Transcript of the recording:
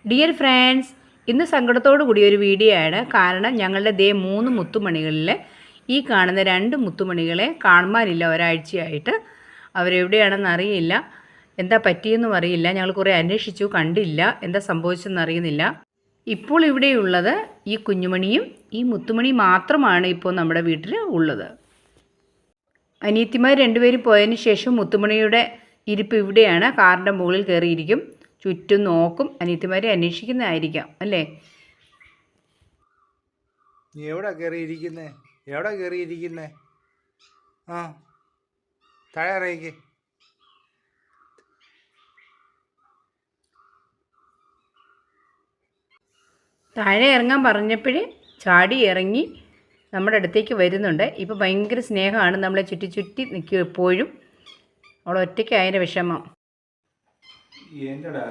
Dear friends, ഇന്ന് സങ്കടത്തോടു കൂടിയ ഒരു വീഡിയോ ആണ്. കാരണം ഞങ്ങളുടെ 3 മുത്തുമണികളിൽ ഈ കാണുന്ന 2 മുത്തുമണികളെ കാണുവാനില്ല. ഒരാഴ്ചയായിട്ട് അവരെവിടെയാണെന്ന് അറിയില്ല, എന്താ പറ്റിയെന്നും അറിയില്ല. ഞങ്ങൾ കുറേ അന്വേഷിച്ചു, കണ്ടില്ല. എന്താ സംഭവിച്ചെന്ന് അറിയുന്നില്ല. ഇപ്പോൾ ഇവിടെയുള്ളത് ഈ കുഞ്ഞുമണിയും ഈ മുത്തുമണി മാത്രമാണ് ഇപ്പോൾ നമ്മുടെ വീട്ടിൽ ഉള്ളത്. അനിയത്തിമാർ രണ്ടുപേരും പോയതിന് ശേഷം മുത്തുമണിയുടെ ഇരിപ്പ് ഇവിടെയാണ്. കാറിൻ്റെ മുകളിൽ കയറിയിരിക്കും, ചുറ്റും നോക്കും. അനിയത്തിമാരെ അന്വേഷിക്കുന്നതായിരിക്കാം അല്ലേ? നീ എവിടെ കയറിയിരിക്കുന്നേ? ആ, താഴെ ഇറങ്ങിക്ക്. താഴെ ഇറങ്ങാൻ പറഞ്ഞപ്പോഴേ ചാടി ഇറങ്ങി നമ്മുടെ അടുത്തേക്ക് വരുന്നുണ്ട്. ഇപ്പോൾ ഭയങ്കര സ്നേഹമാണ്, നമ്മളെ ചുറ്റി ചുറ്റി നിൽക്കും എപ്പോഴും. അവൾ ഒറ്റയ്ക്കായതിൻ്റെ വിഷമം. എന്റെടാ